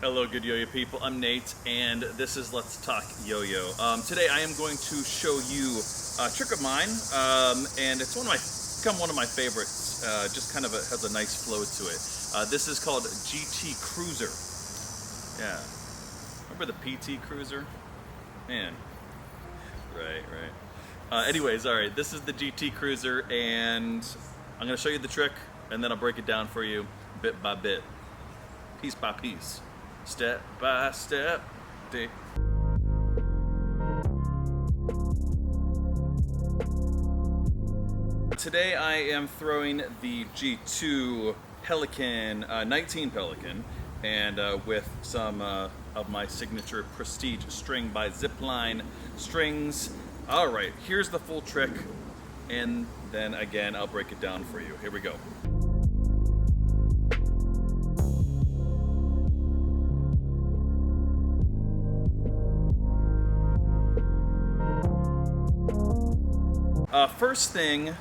Hello, good yo-yo people. I'm Nate, and this is Let's Talk Yo-Yo. Today I am going to show you a trick of mine, and it's become one of my favorites. Just kind of has a nice flow to it. This is called GT Cruiser. Yeah, remember the PT Cruiser? Man, right. Anyways, all right. This is the GT Cruiser, and I'm going to show you the trick, and then I'll break it down for you bit by bit, piece by piece. Step by step. Today I am throwing the G2 Pelican, 19 Pelican, and with some of my signature prestige string by ZipLine Strings. All right, here's the full trick, and then again I'll break it down for you. Here we go. First thing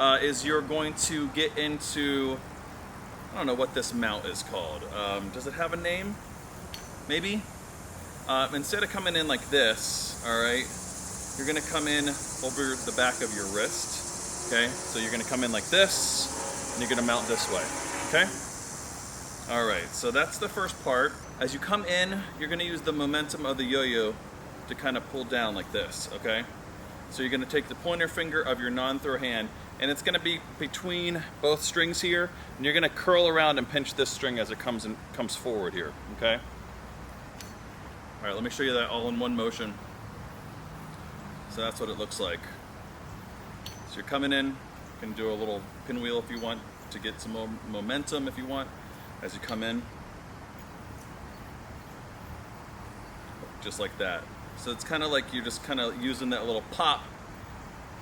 is you're going to get into, I don't know what this mount is called. Does it have a name? Maybe? Instead of coming in like this, all right, you're gonna come in over the back of your wrist, okay? So you're gonna come in like this, and you're gonna mount this way, okay? All right, so that's the first part. As you come in, you're gonna use the momentum of the yo-yo to kind of pull down like this, okay? So you're going to take the pointer finger of your non-throw hand, and it's going to be between both strings here, and you're going to curl around and pinch this string as it comes forward here, okay? All right, let me show you that all in one motion. So that's what it looks like. So you're coming in, you can do a little pinwheel if you want to get some more momentum if you want, as you come in. Just like that. So it's kind of like you're just kind of using that little pop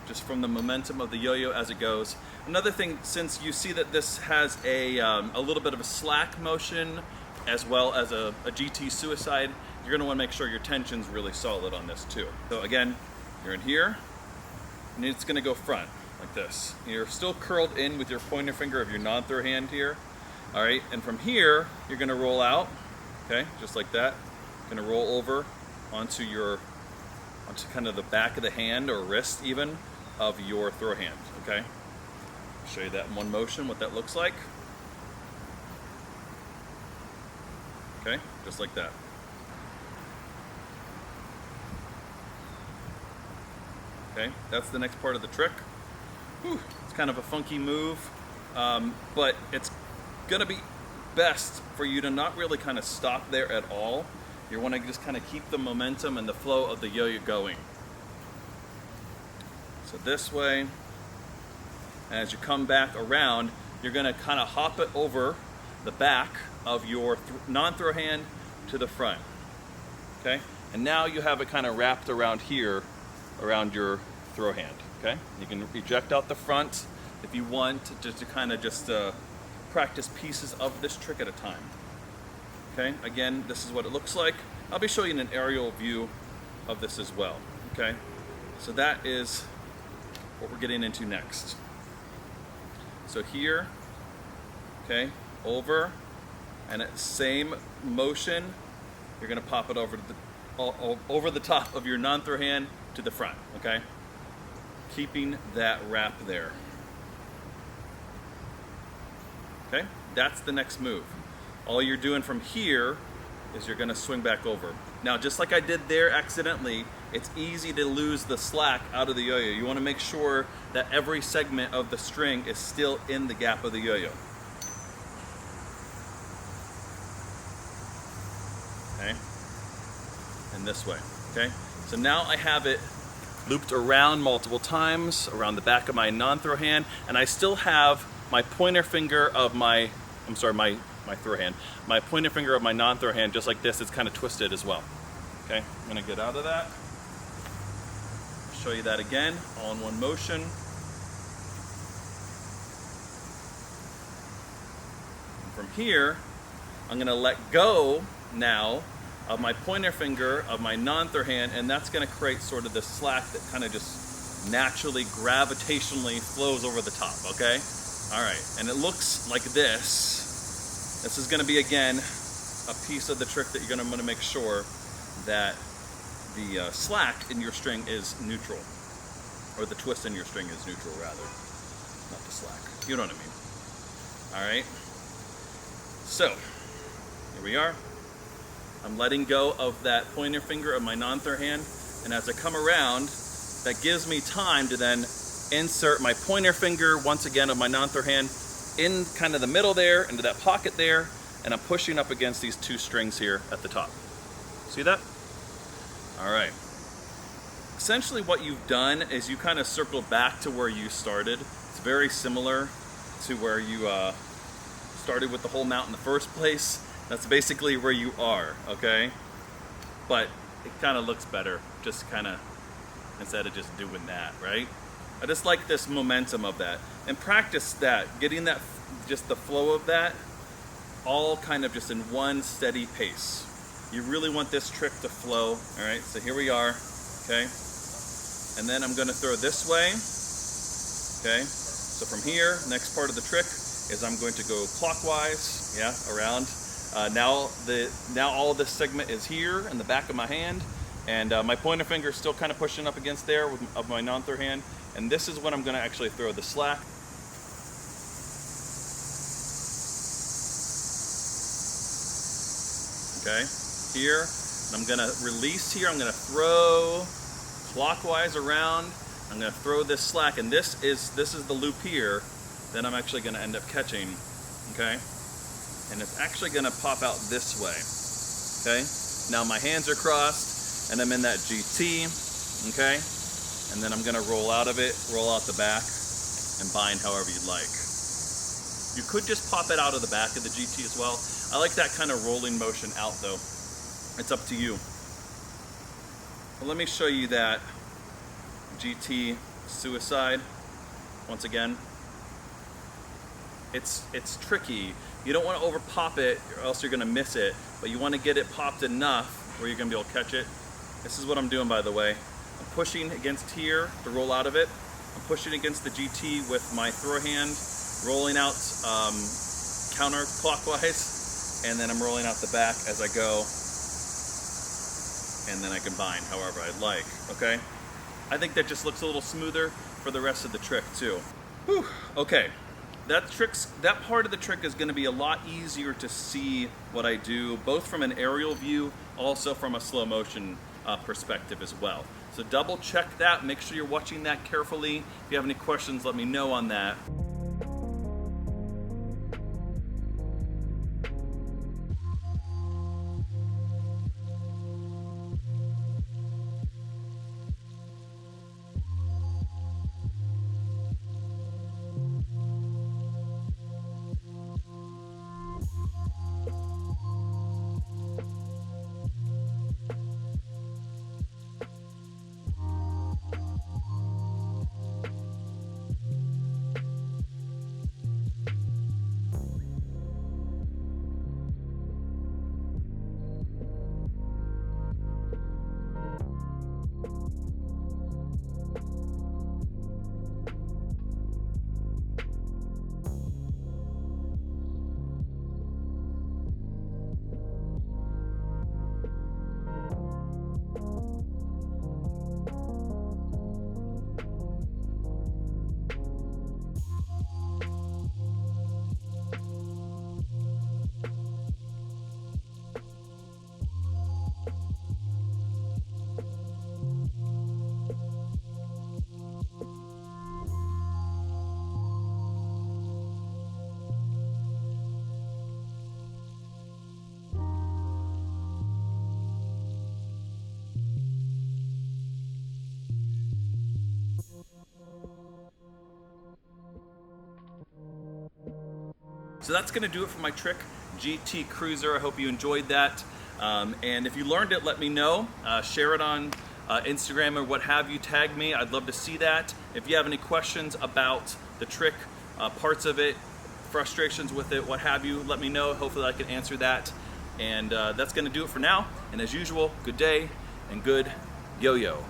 just from the momentum of the yo-yo as it goes. Another thing, since you see that this has a little bit of a slack motion as well as a GT suicide, you're going to want to make sure your tension's really solid on this too. So again, you're in here, and it's going to go front like this. You're still curled in with your pointer finger of your non-throw hand here. All right, and from here, you're going to roll out, okay, just like that. You're going to roll over onto kind of the back of the hand or wrist even of your throw hand, okay? I'll show you that in one motion, what that looks like. Okay, just like that. Okay, that's the next part of the trick. Whew, it's kind of a funky move, but it's gonna be best for you to not really kind of stop there at all. You want to just kind of keep the momentum and the flow of the yo-yo going. So this way, and as you come back around, you're going to kind of hop it over the back of your non-throw hand to the front. Okay? And now you have it kind of wrapped around here, around your throw hand. Okay? You can eject out the front if you want, just to kind of practice pieces of this trick at a time. Okay, again, this is what it looks like. I'll be showing you an aerial view of this as well, okay? So that is what we're getting into next. So here, okay, over, and at same motion, you're gonna pop it over the top of your non-throw hand to the front, okay? Keeping that wrap there. Okay, that's the next move. All you're doing from here is you're going to swing back over. Now, just like I did there accidentally, it's easy to lose the slack out of the yo-yo. You want to make sure that every segment of the string is still in the gap of the yo-yo. Okay? And this way. Okay? So now I have it looped around multiple times around the back of my non-throw hand, and I still have my pointer finger of my throw hand. My pointer finger of my non-throw hand, just like this, it's kind of twisted as well. Okay, I'm gonna get out of that. Show you that again, all in one motion. And from here, I'm gonna let go now of my pointer finger of my non-throw hand, and that's gonna create sort of this slack that kind of just naturally, gravitationally flows over the top, okay? All right, and it looks like this. This is gonna be, again, a piece of the trick that you're going to want to make sure that the slack in your string is neutral, or the twist in your string is neutral rather, not the slack. You know what I mean. All right. So here we are. I'm letting go of that pointer finger of my non-third hand, and as I come around, that gives me time to then insert my pointer finger once again of my non-third hand in kind of the middle there, into that pocket there, and I'm pushing up against these two strings here at the top. See that? All right. Essentially what you've done is you kind of circled back to where you started. It's very similar to where you started with the whole mount in the first place. That's basically where you are, okay? But it kind of looks better, just kind of, instead of just doing that, right? I just like this momentum of that. And practice that, getting that, just the flow of that, all kind of just in one steady pace. You really want this trick to flow, all right? So here we are, okay? And then I'm gonna throw this way, okay? So from here, next part of the trick is I'm going to go clockwise, yeah, around. Now all of this segment is here in the back of my hand, and my pointer finger is still kind of pushing up against there of my non-third hand, and this is when I'm going to actually throw the slack. Okay, here, and I'm going to release here. I'm going to throw clockwise around. I'm going to throw this slack, and this is the loop here that I'm actually going to end up catching. Okay. And it's actually going to pop out this way, okay? Now my hands are crossed, and I'm in that GT, okay? And then I'm going to roll out of it, roll out the back, and bind however you'd like. You could just pop it out of the back of the GT as well. I like that kind of rolling motion out, though. It's up to you. But let me show you that GT suicide once again. It's tricky. You don't want to over pop it or else you're going to miss it, but you want to get it popped enough where you're going to be able to catch it. This is what I'm doing, by the way. I'm pushing against here to roll out of it. I'm pushing against the GT with my throw hand, rolling out counterclockwise, and then I'm rolling out the back as I go, and then I can bind however I'd like, okay? I think that just looks a little smoother for the rest of the trick too. Whew, okay. That part of the trick is going to be a lot easier to see what I do, both from an aerial view, also from a slow motion perspective as well. So double check that, make sure you're watching that carefully. If you have any questions, let me know on that. So that's going to do it for my trick, GT Cruiser. I hope you enjoyed that. And if you learned it, let me know. Share it on Instagram or what have you. Tag me. I'd love to see that. If you have any questions about the trick, parts of it, frustrations with it, what have you, let me know. Hopefully I can answer that. And that's going to do it for now. And as usual, good day and good yo-yo.